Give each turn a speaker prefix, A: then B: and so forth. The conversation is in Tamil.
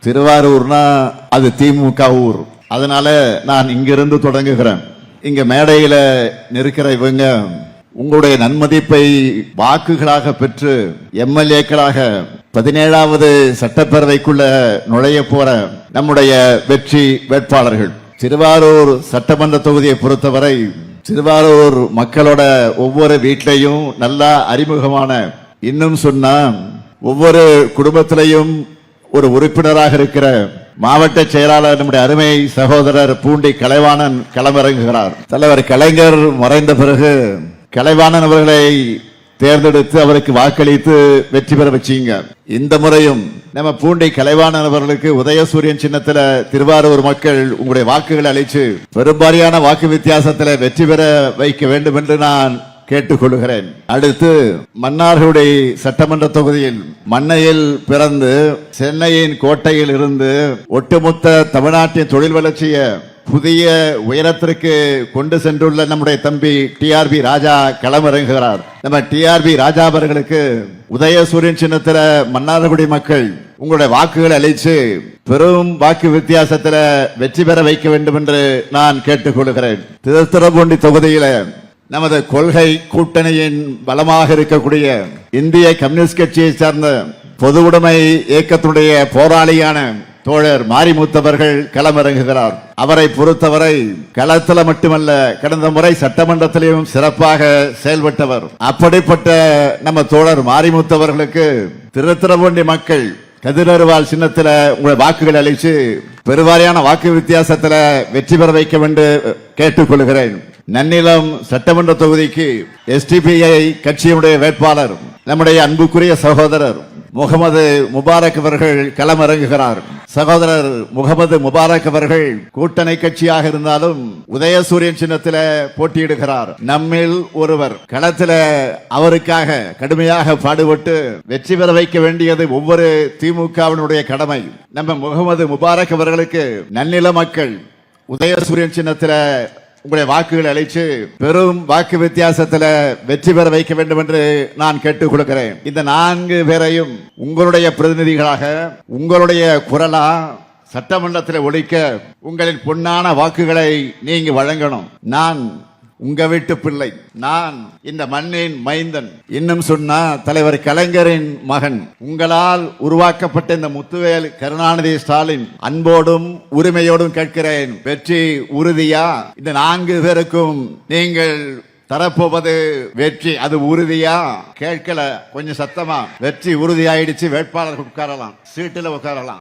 A: திருவாரூர்னா அது திமுக ஊர். அதனால நான் இங்கிருந்து தொடங்குகிறேன். இங்க மேடையில நிற்கிற இவங்க உங்களுடைய நன்மதிப்பை வாக்குகளாக பெற்று எம்எல்ஏக்களாக 17வது சட்டப்பேரவைக்குள்ள நுழைய போற நம்முடைய வெற்றி வேட்பாளர்கள். திருவாரூர் சட்டமன்ற தொகுதியை பொறுத்தவரை திருவாரூர் மக்களோட ஒவ்வொரு வீட்டிலையும் நல்லா அறிமுகமான, இன்னும் சொன்னா ஒவ்வொரு குடும்பத்திலையும் ஒரு உறுப்பினராக இருக்கிற மாவட்ட செயலாளர் நம்முடைய அருமை சகோதரர் பூண்டி கலைவாணன் களமிறங்குகிறார். தலைவர் கலைஞர் மறைந்த பிறகு கலைவாணன் அவர்களை தேர்ந்தெடுத்து அவருக்கு வாக்களித்து வெற்றி பெற வச்சீங்க. இந்த முறையும் நம்ம பூண்டி கலைவாணன் அவர்களுக்கு உதயசூரியன் சின்னத்துல திருவாரூர் மக்கள் உங்களுடைய வாக்குகளை அளித்து பெரும்பாலான வாக்கு வித்தியாசத்துல வெற்றி பெற வைக்க வேண்டும் என்று நான் கேட்டுக்கொள்கிறேன். அடுத்து மன்னார்குடி சட்டமன்ற தொகுதியில் மண்ணையில் பிறந்து சென்னையின் கோட்டையில் இருந்து ஒட்டுமொத்த தமிழ்நாட்டின் தொழில் வளர்ச்சியை புதிய உயரத்திற்கு கொண்டு சென்றுள்ள நம்முடைய தம்பி டிஆர்பி ராஜா களமிறங்குகிறார். நம்ம டிஆர்பி ராஜா அவர்களுக்கு உதயசூரியன் சின்னத்துல மன்னார்குடி மக்கள் உங்களுடைய வாக்குகளை அளித்து பெரும் வாக்கு வித்தியாசத்துல வெற்றி பெற வைக்க வேண்டும் என்று நான் கேட்டுக்கொள்கிறேன். திருத்துறைப்பூண்டி தொகுதியில நமது கொள்கை கூட்டணியின் பலமாக இருக்கக்கூடிய இந்திய கம்யூனிஸ்ட் கட்சியை சார்ந்த பொது உடைமை இயக்கத்துடைய போராளியான தோழர் மாரிமுத்தவர்கள் களமிறங்குகிறார். அவரை பொறுத்தவரை களத்தில் மட்டுமல்ல, கடந்த முறை சட்டமன்றத்திலும் சிறப்பாக செயல்பட்டவர். அப்படிப்பட்ட நம்ம தோழர் மாரிமுத்தவர்களுக்கு திருத்துறைப்பூண்டி மக்கள் கதிரருவால் சின்னத்தில் உங்களுடைய வாக்குகள் அளித்து பெருவாரியான வாக்கு வித்தியாசத்தில் வெற்றி பெற வைக்க வேண்டும் கேட்டுக்கொள்கிறேன். நன்னிலம் சட்டமன்ற தொகுதிக்கு எஸ்டிபிஐ கட்சியினுடைய வேட்பாளர் நம்முடைய அன்புக்குரிய சகோதரர் முகமது முபாரக் அவர்கள் களமிறங்குகிறார். சகோதரர் முகமது முபாரக் அவர்கள் கூட்டணி கட்சியாக இருந்தாலும் உதயசூரியன் சின்னத்தில் போட்டியிடுகிறார். நம்மில் ஒருவர் களத்தில் அவருக்காக கடுமையாக பாடுபட்டு வெற்றி பெற வைக்க வேண்டியது ஒவ்வொரு திமுகவினுடைய கடமை. நம்ம முகமது முபாரக் அவர்களுக்கு நன்னில மக்கள் உதயசூரியன் சின்னத்தில் உங்களுடைய வாக்குகளை அளித்து பெரும் வாக்கு வித்தியாசத்தில் வெற்றி பெற வைக்க வேண்டும் என்று நான் கேட்டுக் கொடுக்கிறேன். இந்த 4 பேரையும் உங்களுடைய பிரதிநிதிகளாக உங்களுடைய குரலா சட்டமன்றத்தில் ஒலிக்க உங்களின் பொன்னான வாக்குகளை நீங்க வழங்கணும். நான் உங்க வீட்டு பிள்ளை, நான் இந்த மண்ணின் மைந்தன், இன்னும் சொன்னா தலைவர் கலைஞரின் மகன். உங்களால் உருவாக்கப்பட்ட இந்த முத்துவேல் கருணாநிதி ஸ்டாலின் அன்போடும் உரிமையோடும் கேட்கிறேன், வெற்றி உறுதியா? இந்த 4 பேருக்கும் நீங்கள் தரப்போவது வெற்றி, அது உறுதியா? கேட்கல, கொஞ்சம் சத்தமா. வெற்றி உறுதியாயிடுச்சு. வேட்பாளர் உட்காரலாம், சீட்டுல உட்காரலாம்.